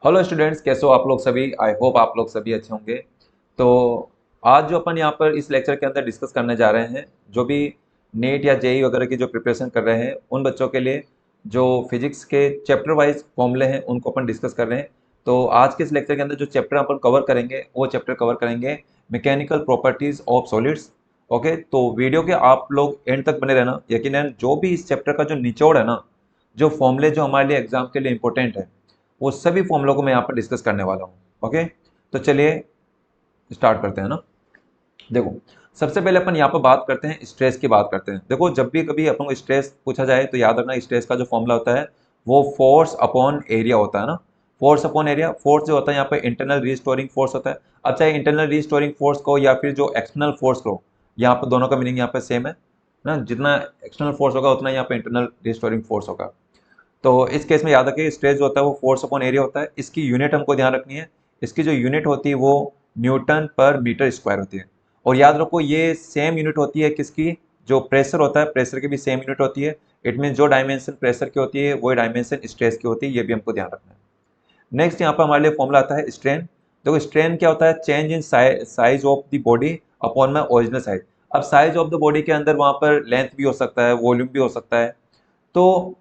Hello students, कैसे हो आप लोग सभी। आई होप आप लोग सभी अच्छे होंगे। तो आज जो अपन यहाँ पर इस लेक्चर के अंदर डिस्कस करने जा रहे हैं, जो भी नीट या जेई वगैरह की जो प्रिपरेशन कर रहे हैं उन बच्चों के लिए जो फिजिक्स के चैप्टर वाइज फॉर्मूले हैं उनको अपन डिस्कस कर रहे हैं। तो आज के इस लेक्चर के अंदर जो चैप्टर अपन कवर करेंगे वो चैप्टर कवर करेंगे mechanical properties of solids. Okay, तो वीडियो के आप लोग एंड तक बने रहना। यकीनन जो भी इस चैप्टर का जो निचोड़ है ना, जो फॉर्मूले जो हमारे लिए एग्जाम के लिए इंपॉर्टेंट है, वो सभी फॉर्मूलों को मैं यहाँ पर डिस्कस करने वाला हूँ। ओके, तो चलिए स्टार्ट करते हैं ना। देखो, सबसे पहले अपन यहाँ पर बात करते हैं, स्ट्रेस की बात करते हैं। देखो, जब भी कभी अपन को स्ट्रेस पूछा जाए तो याद रखना स्ट्रेस का जो फॉर्मूला होता है वो फोर्स अपॉन एरिया होता है ना। फोर्स अपॉन एरिया, फोर्स जो होता है यहाँ पर इंटरनल रीस्टोरिंग फोर्स होता है। अब चाहे इंटरनल रीस्टोरिंग फोर्स को या फिर जो एक्सटर्नल फोर्स को, यहाँ पर दोनों का मीनिंग यहाँ पर सेम है ना। जितना एक्सटर्नल फोर्स होगा उतना यहाँ पर इंटरनल रीस्टोरिंग फोर्स होगा। तो इस केस में याद रखिए स्ट्रेस जो होता है वो फोर्स अपॉन एरिया होता है। इसकी यूनिट हमको ध्यान रखनी है। इसकी जो यूनिट होती है वो न्यूटन पर मीटर स्क्वायर होती है। और याद रखो ये सेम यूनिट होती है किसकी, जो प्रेशर होता है प्रेशर की भी सेम यूनिट होती है। इट मीन जो डायमेंशन प्रेशर की होती है वही डायमेंशन स्ट्रेस की होती है, ये भी हमको ध्यान रखना है। नेक्स्ट यहाँ पर हमारे लिए फॉर्मूला आता है स्ट्रेन। देखो, स्ट्रेन क्या होता है, change in size of the body upon my original size. अब साइज ऑफ द बॉडी के अंदर वहाँ पर लेंथ भी हो सकता है, वॉल्यूम भी हो सकता है। तो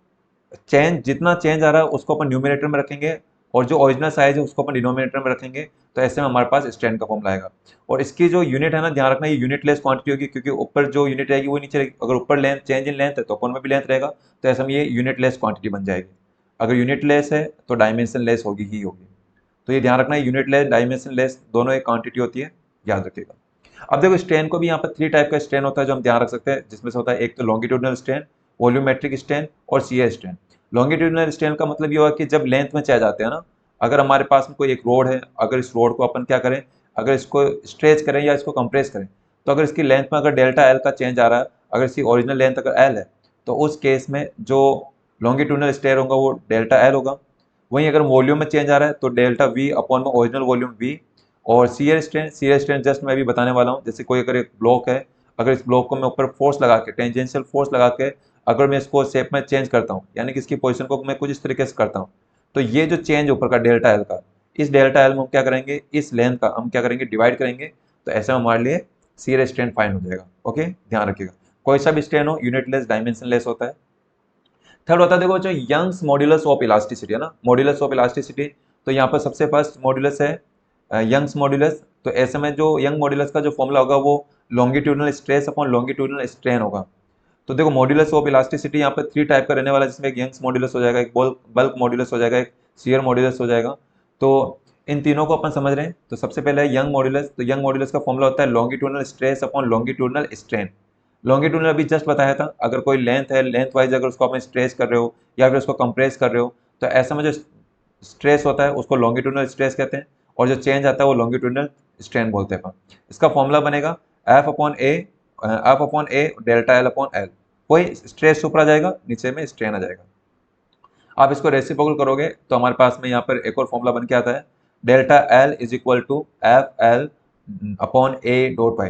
चेंज, जितना चेंज आ रहा है उसको अपन न्यूमिनेटर में रखेंगे और जो ओरिजिनल साइज है उसको अपन डिनोमिनेटर में रखेंगे। तो ऐसे में हमारे पास स्ट्रेन का फॉर्मूला आएगा। और इसकी जो यूनिट है ना, ध्यान रखना ये यूनिटलेस क्वांटिटी होगी, क्योंकि ऊपर जो यूनिट रहेगी वो नीचे रहेगी। अगर ऊपर लेंथ चेंज इन लेंथ है तो अपन में भी लेंथ रहेगा, तो ऐसे में ये यूनिटलेस क्वांटिटी बन जाएगी। अगर यूनिटलेस है तो डायमेंशन लेस होगी ही होगी। तो ये ध्यान रखना है, यूनिटलेस डायमेंशन लेस दोनों एक क्वांटिटी होती है, याद रखिएगा। अब देखो, स्ट्रेन को भी यहाँ पर 3 टाइप का स्ट्रेन होता है जो हम ध्यान रख सकते हैं, जिसमें से होता है एक तो लॉन्गिट्यूडनल स्ट्रेन, वॉल्यूमेट्रिक स्ट्रेन और शियर स्ट्रेन। लॉन्गिट्यूडनल स्ट्रेन का मतलब ये हुआ कि जब लेंथ में चले जाते हैं ना, अगर हमारे पास में कोई एक रोड है, अगर इस रोड को अपन क्या करें, अगर इसको स्ट्रेच करें या इसको कंप्रेस करें, तो अगर इसकी लेंथ में अगर डेल्टा एल का चेंज आ रहा है, अगर इसकी ओरिजिनल लेंथ अगर एल है, तो उस केस में जो लॉन्गिट्यूडनल स्ट्रेन होगा वो डेल्टा एल होगा। वहीं अगर वॉल्यूम में चेंज आ रहा है तो डेल्टा वी अपॉन में ओरिजिनल वॉल्यूम वी। और सीयर स्ट्रेन जस्ट मैं भी बताने वाला हूँ। जैसे कोई अगर एक ब्लॉक है, अगर इस ब्लॉक को मैं ऊपर फोर्स लगा के, टेंजेंशियल फोर्स लगा के अगर मैं इसको शेप में चेंज करता हूँ, यानी कि इसकी पोजीशन को मैं कुछ इस तरीके से करता हूँ, तो ये जो चेंज ऊपर का डेल्टा एल का, इस डेल्टा एल में हम क्या करेंगे, इस लेंथ का हम क्या करेंगे, डिवाइड करेंगे। तो ऐसा हमारे लिए सीयर स्ट्रेन फाइन हो जाएगा। ओके, ध्यान रखिएगा, कोई सा भी स्ट्रेन हो यूनिटलेस डायमेंशन लेस होता है। थर्ड होता है, देखो, जो यंग्स मॉड्यूलस ऑफ इलास्टिसिटी है ना, मॉड्यूलस ऑफ इलास्टिसिटी। तो यहाँ पर सबसे फर्स्ट मॉड्यूलस है यंग्स मॉड्यूलस। तो ऐसे में जो यंग मॉड्यूलस का जो फॉर्मूला होगा वो longitudinal stress upon longitudinal strain होगा। तो देखो, मॉड्यूलस ऑफ इलास्टिसिटी यहाँ पर 3 टाइप का रहने वाला है, जिसमें एक यंग्स मॉड्यूलस हो जाएगा, एक बल्क मॉड्यूलस हो जाएगा, एक शियर मॉड्यूलस हो जाएगा। तो इन तीनों को अपन समझ रहे हैं। तो सबसे पहले है यंग मॉड्यूलस। तो यंग मॉड्यूलस का फॉर्मूला होता है longitudinal stress upon longitudinal strain. Longitudinal अभी जस्ट बताया था, अगर कोई लेंथ है, लेंथ वाइज अगर उसको आप स्ट्रेच कर रहे हो या फिर उसको कंप्रेस कर रहे हो, तो ऐसा में जो स्ट्रेस होता है उसको लॉन्गिट्यूडनल स्ट्रेस कहते हैं, और जो चेंज आता है वो लॉन्गिट्यूडनल स्ट्रेन बोलते हैं अपन। इसका फॉर्मूला बनेगा एफ अपॉन ए डेल्टा एल अपॉन एल। कोई स्ट्रेस ऊपर आ जाएगा, नीचे में स्ट्रेन आ जाएगा। आप इसको रेसिप्रोकल करोगे तो हमारे पास में यहाँ पर एक और फॉर्मूला बन के आता है, delta L is equal to F L upon A dot Y.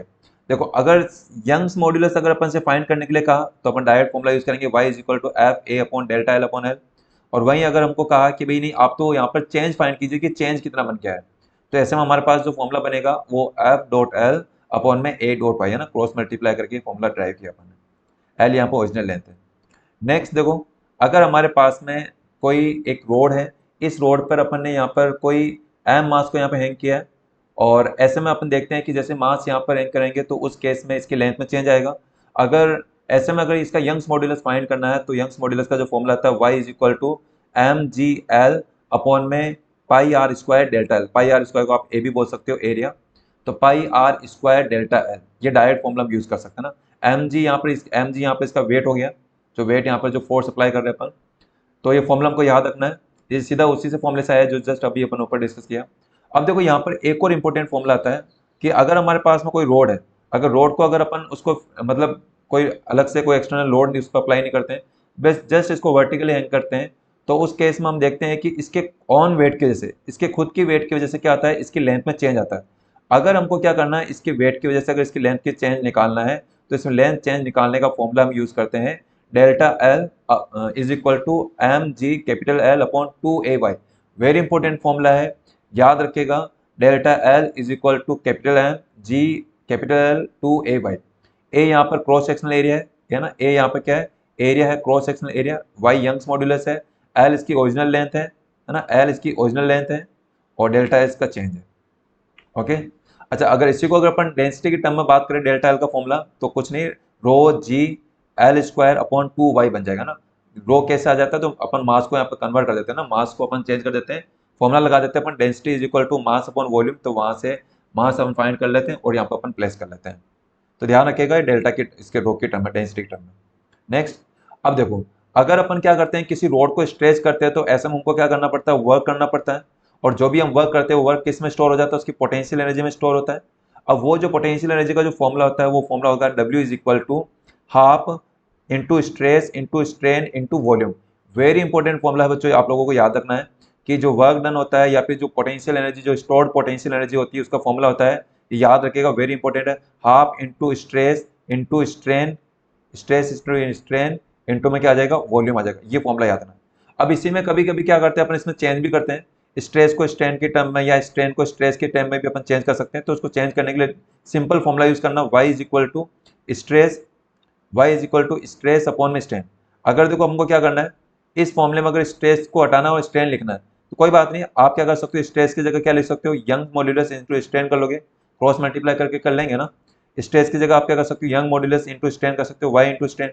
देखो, अगर यंग्स मॉड्यूलस अगर अपन से फाइंड करने के लिए कहा तो अपन डायरेक्ट फॉर्मूला यूज करेंगे, y is equal to F A upon delta L upon L. और वहीं अगर हमको कहा कि भाई नहीं, आप तो यहाँ पर चेंज फाइंड कीजिए कि चेंज कितना बन गया है, तो ऐसे में हमारे पास जो फॉर्मूला बनेगा वो एफ डॉट एल अपॉन में ए डॉट वाई है ना, क्रॉस मल्टीप्लाई करके फॉर्मूला ड्राइव किया अपन ने। एल यहाँ पर ओरिजिनल लेंथ है। नेक्स्ट देखो, अगर हमारे पास में कोई एक रोड है, इस रोड पर अपन ने यहाँ पर कोई एम मास को यहाँ पर हैंग किया है, और ऐसे में अपन देखते हैं कि जैसे मास यहाँ पर हैंग करेंगे तो उस केस में इसकी लेंथ में चेंज आएगा। अगर ऐसे में अगर इसका यंग्स मॉड्यूलस फाइंड करना है तो यंग्स मॉड्यूलस का जो फॉर्मूला आता है y is equal to M G L upon में pi R square delta L. Pi R square को आप ए भी बोल सकते हो, एरिया। तो pi R square delta L, ये डायरेक्ट फॉर्मूला हम यूज कर सकते हैं ना। एम जी यहाँ पर इसका वेट हो गया, जो वेट यहाँ पर जो फोर्स अप्लाई कर रहे हैं अपन। तो ये फॉर्मूला हमको याद रखना है, ये सीधा उसी से फॉर्मूले से आया जो जस्ट अभी अपन ऊपर डिस्कस किया। अब देखो, यहाँ पर एक और इंपॉर्टेंट फॉर्मूला आता है कि अगर हमारे पास में कोई रोड है, अगर रोड को अगर अपन उसको मतलब कोई अलग से कोई एक्सटर्नल लोड नहीं उसको अप्लाई नहीं करते हैं, बस जस्ट इसको वर्टिकली हैंग करते हैं, तो उस केस में हम देखते हैं कि इसके ऑन वेट की वजह से, इसके खुद की वेट की वजह से क्या आता है, इसकी लेंथ में चेंज आता है। अगर हमको क्या करना है, इसके वेट की वजह से अगर इसकी लेंथ की चेंज निकालना है, तो इसमें लेंथ चेंज निकालने का फॉर्मूला हम यूज करते हैं delta L is equal to M G capital L upon 2 A Y. Very important formula है, याद रखिएगा। Delta L is equal to capital M G capital L two A by A, यहाँ पर cross sectional area है ना, ए यहाँ पर क्या है, एरिया है, cross sectional area, Y Young's modulus है, एल इसकी ओरिजिनल लेंथ है ना, एल इसकी ओरिजिनल लेंथ है, और डेल्टा एस का चेंज है। ओके, अच्छा अगर इसी को अगर अपन डेंसिटी की टर्म में बात करें, डेल्टा एल का फॉर्मूला तो कुछ नहीं, rho G L square upon 2y बन जाएगा ना। रो कैसे आ जाता है, तो अपन मास को यहाँ पर कन्वर्ट कर देते हैं ना, मास को अपन चेंज कर देते हैं, फॉर्मूला लगा देते हैं अपन, density is equal to mass upon volume, तो वहां से मास अपन फाइंड कर लेते हैं और यहाँ पर अपन प्लेस कर लेते हैं। तो ध्यान रखिएगा डेल्टा की इसके रो की टर्म में, डेंसिटी की टर्म में। नेक्स्ट, अब देखो अगर अपन क्या करते हैं, किसी रोड को स्ट्रेच करते हैं तो ऐसे में हमको क्या करना पड़ता है, वर्क करना पड़ता है, और जो भी हम वर्क करते हैं वो वर्क किस में स्टोर हो जाता है, उसकी पोटेंशियल एनर्जी में स्टोर होता है। अब वो जो पोटेंशियल एनर्जी का जो फॉर्मूला होता है, वो फॉर्मूला होगा W is equal to half into stress into strain into volume. Very important formula है बच्चों, आप लोगों को याद रखना है कि जो वर्क डन होता है या फिर जो पोटेंशियल एनर्जी, जो स्टोर्ड पोटेंशियल एनर्जी होती है, उसका फॉर्मूला होता है, ये याद रखिएगा, वेरी इंपॉर्टेंट है, half into stress into strain, stress strain into में क्या आ जाएगा, वॉल्यूम आ जाएगा, ये फॉर्मूला याद रखना। अब इसी में कभी कभी क्या करते हैं अपन, इसमें चेंज भी करते हैं, स्ट्रेस को स्ट्रेन के टर्म में या स्ट्रेन को स्ट्रेस के टर्म में भी अपन चेंज कर सकते हैं। तो उसको चेंज करने के लिए सिंपल फॉर्मूला यूज करना, y is equal to stress, y is equal to stress upon में स्ट्रेन। अगर देखो हमको क्या करना है, इस फॉर्मूले में अगर स्ट्रेस को हटाना और स्ट्रेन लिखना है तो कोई बात नहीं, आप क्या कर सकते हो, स्ट्रेस की जगह क्या लिख सकते हो, यंग मॉड्यूलस इंटू स्ट्रेन कर लोगे, क्रॉस मल्टीप्लाई करके कर लेंगे ना। स्ट्रेस की जगह आप क्या कर सकते हो, यंग मॉड्यूलस इंटू स्ट्रेन कर सकते हो, y इंटू स्ट्रेन,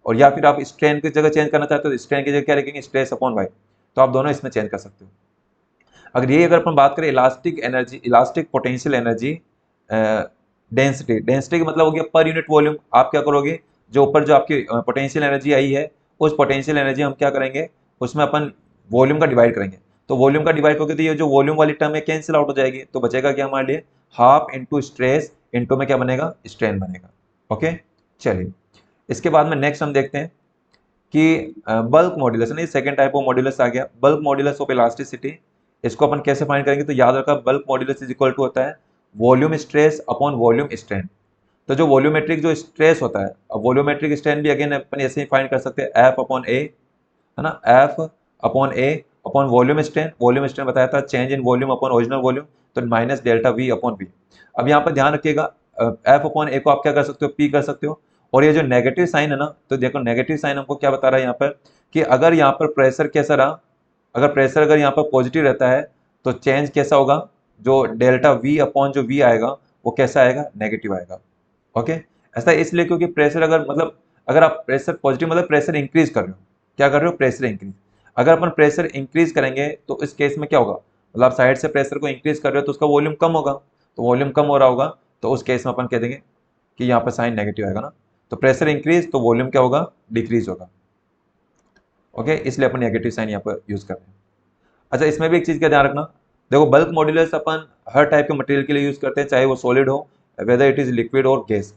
और या फिर आप स्ट्रेन की जगह चेंज करना चाहते हो तो स्ट्रेन की जगह क्या लिखेंगे, स्ट्रेस अपॉन वाई, तो आप दोनों इसमें चेंज कर सकते हो। अगर ये अगर अपन बात करें elastic energy, elastic potential energy density, density का मतलब हो गया पर यूनिट वॉल्यूम। आप क्या करोगे, जो ऊपर जो आपकी पोटेंशियल एनर्जी आई है, उस पोटेंशियल एनर्जी हम क्या करेंगे, उसमें अपन वॉल्यूम का डिवाइड करेंगे, तो वॉल्यूम का डिवाइड करके तो ये जो वॉल्यूम वाली टर्म है कैंसिल आउट हो जाएगी, तो बचेगा क्या हमारे लिए, हाफ इंटू स्ट्रेस इंटू में क्या बनेगा, स्ट्रेन बनेगा। ओके, चलिए इसके बाद में नेक्स्ट हम देखते हैं कि बल्क मॉड्यूलस, नहीं सेकंड टाइप ऑफ मॉड्यूलस आ गया, बल्क मॉड्यूलस ऑफ इलास्टिसिटी। इसको अपन कैसे फाइंड करेंगे, तो याद रखा bulk modulus is equal to होता है volume stress upon volume strain. तो जो वॉल्यूमेट्रिक जो स्ट्रेस होता है, अब वॉल्यूमेट्रिक स्ट्रेन भी अगेन अपन ऐसे ही फाइंड कर सकते हैं, एफ अपॉन ए, है ना, F upon A upon volume strain, volume strain बताया था change in volume upon original volume, तो minus delta V upon V. अब यहाँ पर ध्यान रखिएगा, एफ अपॉन ए को आप क्या कर सकते हो, पी कर सकते हो, और ये जो नेगेटिव साइन है ना, तो देखो नेगेटिव साइन हमको क्या बता रहा है यहाँ पर, कि अगर यहाँ पर प्रेशर कैसा रहा, अगर प्रेशर अगर यहाँ पर पॉजिटिव रहता है तो चेंज कैसा होगा, जो डेल्टा वी अपॉन जो वी आएगा वो कैसा आएगा, नेगेटिव आएगा। ओके, ऐसा इसलिए क्योंकि प्रेशर अगर मतलब अगर आप प्रेशर पॉजिटिव मतलब प्रेशर इंक्रीज कर रहे हो, क्या कर रहे हो, प्रेशर इंक्रीज। अगर अपन प्रेशर इंक्रीज करेंगे तो इस केस में क्या होगा, मतलब आप साइड से प्रेशर को इंक्रीज कर रहे हो तो उसका वॉल्यूम कम होगा, तो वॉल्यूम कम हो रहा होगा, तो उस केस में अपन कह देंगे कि यहाँ पर साइन नेगेटिव आएगा ना, तो प्रेशर इंक्रीज तो वॉल्यूम क्या होगा, डिक्रीज होगा। ओके, इसलिए अपन नेगेटिव साइन यहाँ पर यूज कर रहे हैं। अच्छा इसमें भी एक चीज़ का ध्यान रखना, देखो बल्क मॉड्यूलस अपन हर टाइप के मटेरियल के लिए यूज करते हैं, चाहे वो सॉलिड हो, वेदर इट इज लिक्विड और गैस,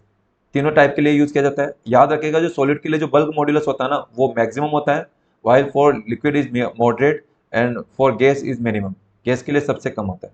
तीनों टाइप के लिए यूज किया जाता है। याद रखिएगा जो सॉलिड के लिए जो बल्क मॉड्यूलस होता है ना वो मैक्सिमम होता है, while for liquid is moderate and for gas is minimum, gas के लिए सबसे कम होता है।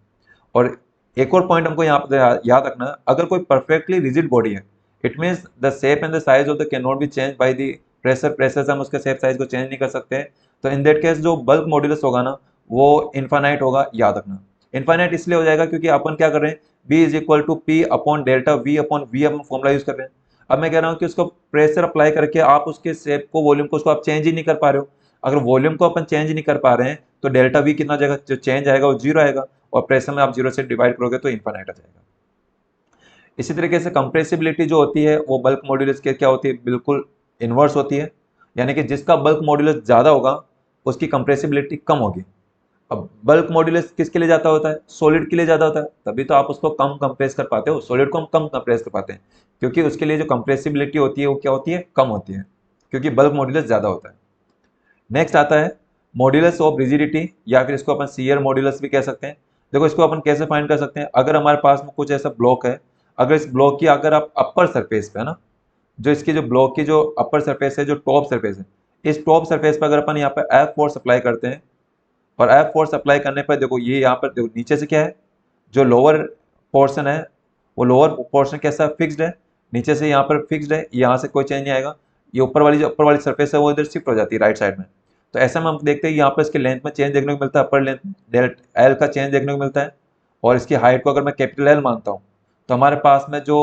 और एक और पॉइंट हमको यहाँ पर याद रखना है, अगर कोई परफेक्टली रिजिड बॉडी है, it means the shape and the size of the can not be change by the pressure से हम उसके शेप साइज को चेंज नहीं कर सकते, तो इन दैट केस जो बल्क मॉड्यूलस होगा ना वो इन्फानाइट होगा। याद रखना इन्फानाइट इसलिए हो जाएगा क्योंकि अपन क्या कर रहे हैं, B is equal to P upon delta V upon V अपन फॉर्मुला यूज कर रहे हैं। अब मैं कह रहा हूँ कि उसको प्रेशर अप्लाई करके आप उसके शेप को, वॉल्यूम को, उसको आप चेंज ही नहीं कर पा रहे हो। अगर वॉल्यूम को अपन चेंज नहीं कर पा रहे हैं तो डेल्टा वी कितना जाएगा, जो चेंज आएगा वो जीरो आएगा, और प्रेशर में आप जीरो से डिवाइड करोगे तो इन्फानाइट आ जाएगा। इसी तरीके से कंप्रेसिबिलिटी जो होती है वो बल्क मॉड्यूलस के क्या होती है, बिल्कुल इनवर्स होती है, यानी कि जिसका बल्क मॉड्यूलस ज़्यादा होगा उसकी कंप्रेसिबिलिटी कम होगी। अब बल्क मॉड्यूलस किसके लिए ज़्यादा होता है, सॉलिड के लिए ज़्यादा होता है, तभी तो आप उसको कम कंप्रेस कर पाते हो, सॉलिड को हम कम कंप्रेस कर पाते हैं क्योंकि उसके लिए जो कंप्रेसिबिलिटी होती है वो क्या होती है, कम होती है, क्योंकि बल्क मॉड्यूलस ज़्यादा होता है। नेक्स्ट आता है मॉड्यूलस ऑफ रिजिडिटी, या फिर इसको अपन शियर मॉड्यूलस भी कह सकते हैं। देखो इसको अपन कैसे फाइंड कर सकते हैं, अगर हमारे पास में कुछ ऐसा ब्लॉक है, अगर इस ब्लॉक की अगर आप अपर सरफेस पे है ना, जो इसकी जो ब्लॉक की जो अपर सरफेस है, जो टॉप सरफेस है, इस टॉप सरफेस पर अगर अपन यहाँ पर एफ फोर्स अप्लाई करते हैं, और एफ फोर्स अप्लाई करने पर देखो ये यहाँ पर देखो नीचे से क्या है, जो लोअर पोर्शन है वो लोअर पोर्शन कैसा फिक्स्ड है, नीचे से यहाँ पर फिक्स्ड है, यहाँ से कोई चेंज नहीं आएगा, ये ऊपर वाली जो अपर वाली सरफेस है वो इधर शिफ्ट हो जाती है राइट साइड में, तो ऐसा में हम देखते हैं यहाँ पर इसके लेंथ में चेंज देखने को मिलता है, अपर लेंथ डेल्ट एल का चेंज देखने को मिलता है। और इसकी हाइट को अगर मैं कैपिटल एल मानता हूँ तो हमारे पास में जो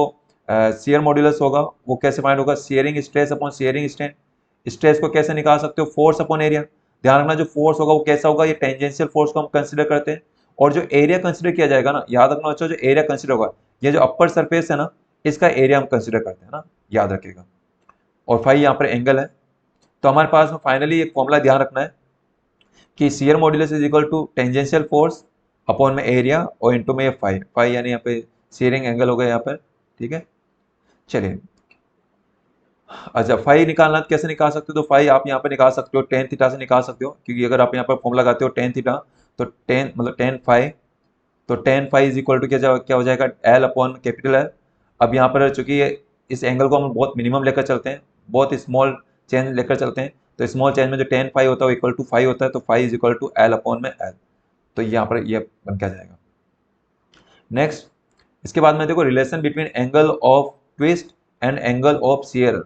शियर मॉड्यूलस होगा वो कैसे फाइंड होगा, shearing stress upon shearing strain. Stress को कैसे निकाल सकते हो, फोर्स अपॉन एरिया। ध्यान रखना जो फोर्स होगा वो कैसा होगा, ये टेंजेंशियल फोर्स को हम कंसिडर करते हैं। और जो एरिया कंसिडर किया जाएगा ना, याद रखना बच्चों, जो एरिया कंसिडर होगा, ये जो अपर सरफेस है ना, इसका एरिया हम कंसिडर करते हैं ना, याद रखिएगा। और फाई यहाँ पर एंगल है। तो हमारे पास में फाइनली एक फॉर्मूला ध्यान रखना है कि shear modulus is equal to tangential force upon में एरिया और इनटू में फाई। फाई यानी यहाँ पे शियरिंग एंगल हो गया यहाँ पर, ठीक है। चलिए, अच्छा फाई निकालना कैसे निकाल सकते हो, तो फाई आप यहाँ पे निकाल सकते हो टेन थीटा से निकाल सकते हो, क्योंकि अगर आप यहाँ पर फॉर्मूला लगाते हो टेन थीटा तो टेन मतलब टेन फाई, तो tan phi is equal to क्या हो जाएगा, एल अपॉन कैपिटल एल। अब यहाँ पर चूंकि इस एंगल को हम बहुत मिनिमम लेकर चलते हैं, बहुत स्मॉल चेंज लेकर चलते हैं, तो स्मॉल चेंज में जो टेन फाई होता है वो इक्वल टू फाई होता है, तो phi is equal to L upon में एल। तो यहाँ पर ये बन क्या जाएगा। नेक्स्ट, इसके बाद में देखो relation between angle of twist and angle of shear.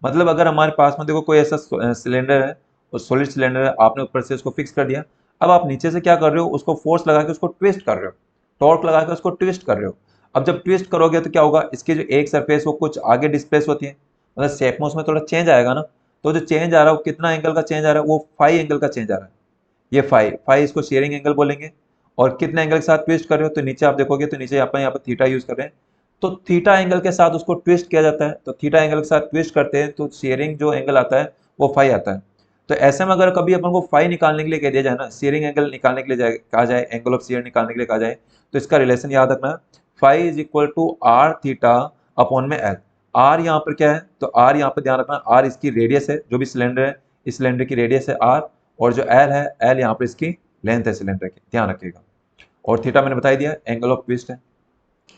मतलब अगर हमारे पास में देखो कोई ऐसा सिलेंडर है और सॉलिड सिलेंडर है, आपने ऊपर से उसको फिक्स कर दिया, अब आप नीचे से क्या कर रहे हो, उसको फोर्स लगा के उसको ट्विस्ट कर रहे हो, टॉर्क लगा के उसको ट्विस्ट कर रहे हो। अब जब ट्विस्ट करोगे तो क्या होगा, इसकी जो एक सरफेस वो कुछ आगे डिस्प्लेस होती है, मतलब शेप में उसमें थोड़ा चेंज आएगा ना। तो जो चेंज आ रहा है वो कितना एंगल का चेंज आ रहा है, वो फाई एंगल का चेंज आ रहा है। ये फाई फाई इसको शेयरिंग एंगल बोलेंगे। और कितने एंगल के साथ ट्विस्ट कर रहे हो, तो नीचे आप देखोगे तो नीचे यहाँ पर थीटा यूज कर रहे हैं, तो थीटा एंगल के साथ उसको ट्विस्ट किया जाता है। तो थीटा एंगल के साथ ट्विस्ट करते हैं तो शेयरिंग जो एंगल आता है वो फाई आता है। तो ऐसे में अगर कभी अपन को फाई निकालने के लिए कह दिया जाए ना, शेयरिंग एंगल निकालने के लिए कहा जाए, एंगल ऑफ शेयर निकालने के लिए कहा जाए, तो इसका रिलेशन याद रखना, phi is equal to R theta upon में एल। आर यहाँ पर क्या है, तो आर यहाँ पर ध्यान रखना, आर इसकी रेडियस है, जो भी सिलेंडर है इस सिलेंडर की रेडियस है आर, और जो एल है, एल यहाँ पर इसकी लेंथ है सिलेंडर की, ध्यान रखिएगा। और थीटा मैंने बता दिया एंगल ऑफ ट्विस्ट है।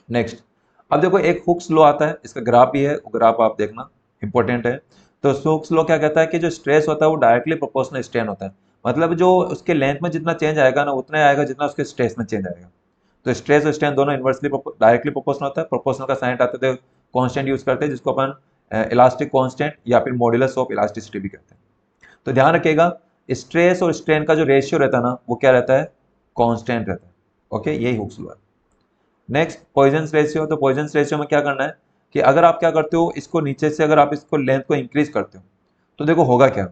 नेक्स्ट, अब देखो एक हुक्स लॉ आता है, इसका ग्राफ भी है, वो ग्राफ आप देखना इंपॉर्टेंट है। तो हुक्स लॉ क्या कहता है कि जो स्ट्रेस होता है वो डायरेक्टली प्रोपोर्शनल स्ट्रेन होता है। मतलब जो उसके लेंथ में जितना चेंज आएगा ना, उतना ही आएगा जितना उसके स्ट्रेस में चेंज आएगा। तो स्ट्रेस और स्ट्रेन दोनों इन्वर्सली डायरेक्टली प्रोपोर्शनल होता है। प्रोपोर्शनल का साइन आते थे कॉन्स्टेंट यूज करते हैं, जिसको अपन इलास्टिक कॉन्स्टेंट या फिर मॉड्यूलस ऑफ इलास्टिसिटी भी कहते हैं। तो ध्यान रखिएगा, स्ट्रेस और स्ट्रेन का जो रेशियो रहता है ना, वो क्या रहता है, कॉन्स्टेंट रहता है। ओके, यही हुक्स लॉ है। Next, Poisson's ratio. तो पॉइजन्स रेशियो में क्या करना है कि अगर आप क्या करते हो, इसको नीचे से अगर आप इसको लेंथ को इंक्रीज करते हो तो देखो होगा क्या,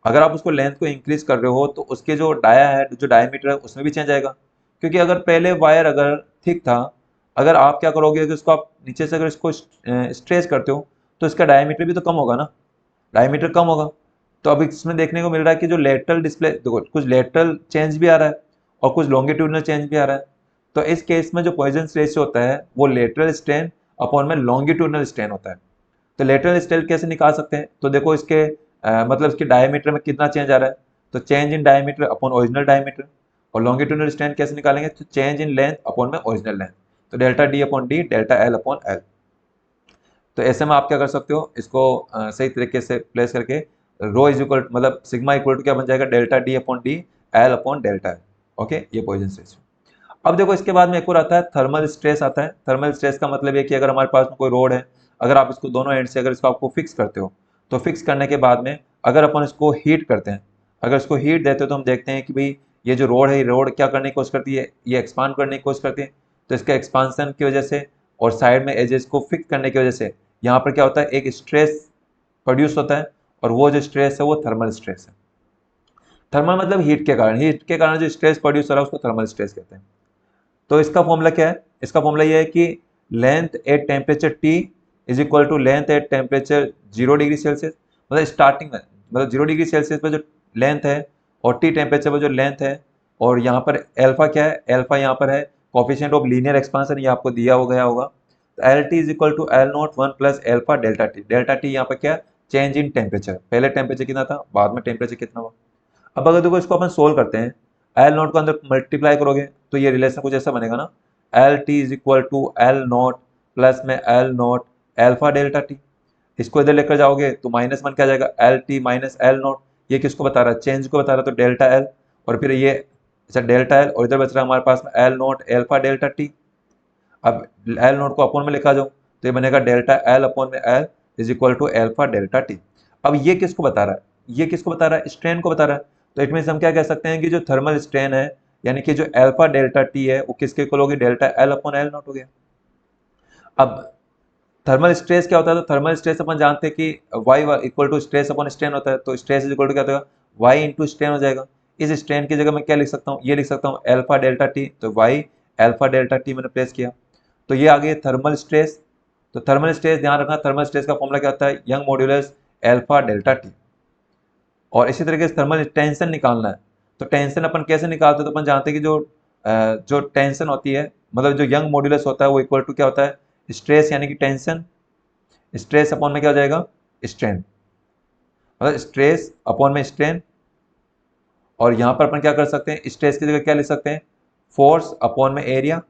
अगर आप उसको लेंथ को इंक्रीज कर रहे हो तो उसके जो डाया है, जो डायमीटर है, उसमें भी चेंज आएगा। क्योंकि अगर पहले वायर अगर थिक था, अगर आप क्या करोगे कि उसको आप नीचे से अगर इसको स्ट्रेच करते हो तो इसका डायमीटर भी तो कम होगा ना, डायमीटर कम होगा। तो अब इसमें देखने को मिल रहा है कि जो लेटरल डिस्प्ले, देखो कुछ लेटरल चेंज भी आ रहा है और कुछ लॉन्गिट्यूडनल चेंज भी आ रहा है। तो इस केस में जो पॉइजन्स रेशियो होता है वो लेटरल स्ट्रेन अपॉन में लॉन्गिट्यूडनल स्ट्रेन होता है। तो लेटरल स्ट्रेन कैसे निकाल सकते हैं, तो देखो इसके मतलब इसके डायमीटर में कितना चेंज आ रहा है, तो change in diameter upon original diameter. और लॉन्गिट्यूडनल स्ट्रेन कैसे निकालेंगे, तो चेंज इन लेंथ अपॉन में ओरिजिनल लेंथ। तो delta D upon D, delta L upon L. तो ऐसे में आप क्या कर सकते हो, इसको सही तरीके से प्लेस करके रो इज इक्वल मतलब सिग्मा इक्वल टू क्या बन जाएगा, delta D upon D, L upon delta L. Okay, ये पॉइजन्स रेशियो। अब देखो इसके बाद में एक और आता है थर्मल स्ट्रेस आता है। थर्मल स्ट्रेस का मतलब ये कि अगर हमारे पास में कोई रोड है, अगर आप इसको दोनों एंड से अगर इसको आपको फिक्स करते हो, तो फिक्स करने के बाद में अगर अपन इसको हीट करते हैं, अगर इसको हीट देते हो तो हम देखते हैं कि भाई ये जो रोड है, ये रोड क्या करने की कोशिश करती है, ये एक्सपांड करने की कोशिश करती है। तो इसका एक्सपांसन की वजह से और साइड में एजेस को फिक्स करने की वजह से यहाँ पर क्या होता है, एक स्ट्रेस प्रोड्यूस होता है, और वो जो स्ट्रेस है वो थर्मल स्ट्रेस है। थर्मल मतलब हीट के कारण जो स्ट्रेस प्रोड्यूस हो रहा है उसको थर्मल स्ट्रेस कहते हैं। तो इसका फॉर्मूला क्या है, इसका फॉर्मूला ये है कि length at temperature T is equal to length at temperature 0 degree Celsius. मतलब स्टार्टिंग में मतलब 0 डिग्री सेल्सियस पर जो लेंथ है और टी टेम्परेचर पर जो लेंथ है, और यहाँ पर एल्फा क्या है, एल्फा यहाँ पर है कोफिशिएंट ऑफ लीनियर एक्सपांसन, ये आपको दिया हो गया होगा। तो L T is equal to L naught 1 plus alpha delta T. Delta T यहाँ पर क्या, चेंज इन टेम्परेचर, पहले टेम्परेचर कितना था, बाद में टेम्परेचर कितना हुआ। अब अगर देखो इसको अपन सोल्व करते हैं, एल नॉट को अंदर मल्टीप्लाई करोगे तो ये रिलेशन कुछ ऐसा बनेगा ना, L T is equal to L naught plus में L naught alpha delta T. इसको इधर लेकर जाओगे तो माइनस वन क्या जाएगा, L T minus L naught. ये किसको बता रहा है, चेंज को बता रहा है, तो डेल्टा एल, और फिर ये अच्छा डेल्टा एल, और इधर बच रहा है हमारे पास में L naught alpha delta T. अब एल नॉट को अपॉन में लिखा जाओ तो ये बनेगा डेल्टा एल अपॉन में L is equal to alpha delta T. अब ये किसको बता रहा है, ये किसको बता रहा है? स्ट्रेन को बता रहा है। तो इट मीन्स हम क्या कह सकते हैं कि जो थर्मल स्ट्रेन है यानी कि जो अल्फा डेल्टा टी है वो किसके इक्वल होगी? Delta L upon L not हो गया। अब थर्मल स्ट्रेस क्या होता है? तो थर्मल स्ट्रेस अपन जानते हैं कि Y equal to stress upon strain होता है। तो स्ट्रेस इज इक्वल टू क्या होगा? वाई इंटू स्ट्रेन हो जाएगा। इस स्ट्रेन की जगह मैं क्या लिख सकता हूँ? ये लिख सकता हूँ अल्फा डेल्टा टी। तो वाई अल्फा डेल्टा टी मैंने प्लेस किया। तो ये आ गई थर्मल स्ट्रेस। तो थर्मल स्ट्रेस ध्यान रखना, थर्मल स्ट्रेस का फॉर्मूला क्या होता है? Young modulus alpha delta T. और इसी तरीके से थर्मल टेंशन निकालना है। तो टेंशन अपन कैसे निकालते हैं? तो अपन जानते हैं कि जो टेंशन होती है, मतलब जो यंग मॉड्यूलस होता है वो इक्वल टू क्या होता है? स्ट्रेस यानी कि टेंशन, स्ट्रेस अपॉन में क्या हो जाएगा? स्ट्रेन। मतलब स्ट्रेस अपॉन में स्ट्रेन। और यहाँ पर अपन क्या कर सकते हैं? स्ट्रेस की जगह क्या लिख सकते हैं? फोर्स अपॉन में एरिया,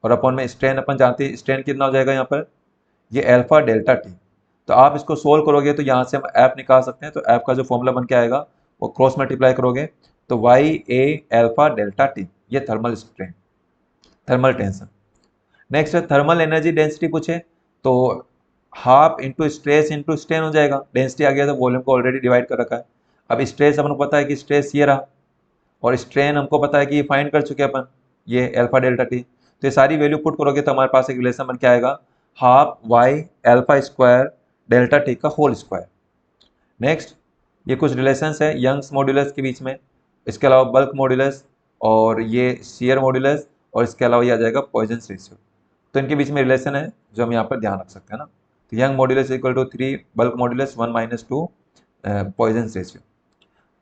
और अपॉन में स्ट्रेन। अपन जानते हैं स्ट्रेन कितना हो जाएगा यहाँ पर? ये अल्फा डेल्टा टी। तो आप इसको सोल्व करोगे तो यहाँ से हम ऐप निकाल सकते हैं। तो ऐप का जो फॉर्मूला बन के आएगा वो क्रॉस मल्टीप्लाई करोगे तो वाई ए अल्फा डेल्टा टी, ये thermal strain, thermal tension. Next है थर्मल एनर्जी डेंसिटी पूछे तो half into stress into strain हो जाएगा। डेंसिटी आ गया तो वॉल्यूम को ऑलरेडी डिवाइड कर रखा है। अब स्ट्रेस अपन को पता है कि स्ट्रेस ये रहा, और स्ट्रेन हमको पता है कि ये फाइंड कर चुके हैं अपन, ये अल्फा डेल्टा टी। तो ये सारी वैल्यू पुट करोगे तो हमारे पास एक रिलेशन बन के आएगा half Y alpha square delta T का होल स्क्वायर। नेक्स्ट, ये कुछ रिलेशंस है यंग्स मॉड्यूलस के बीच में, इसके अलावा बल्क मॉड्यूलस, और ये शियर मॉड्यूलस, और इसके अलावा ये आ जाएगा पॉइजन्स रेशियो। तो इनके बीच में रिलेशन है जो हम यहाँ पर ध्यान रख सकते हैं ना। तो Young modulus equal to 3 bulk modulus 1 minus 2 Poisson's ratio.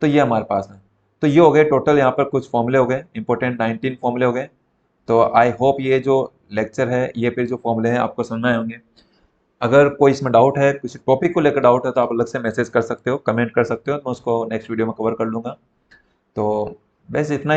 तो ये हमारे पास है। तो ये हो गए टोटल यहाँ पर कुछ फॉर्मूले हो गए, इंपॉर्टेंट 19 फॉर्मूले हो गए। तो आई होप ये जो लेक्चर है, ये फिर जो फॉर्मूले हैं आपको समझ में आए होंगे। अगर कोई इसमें डाउट है, किसी टॉपिक को लेकर डाउट है, तो आप अलग से मैसेज कर सकते हो, कमेंट कर सकते हो, मैं उसको नेक्स्ट वीडियो में कवर कर लूँगा। तो बस इतना ही।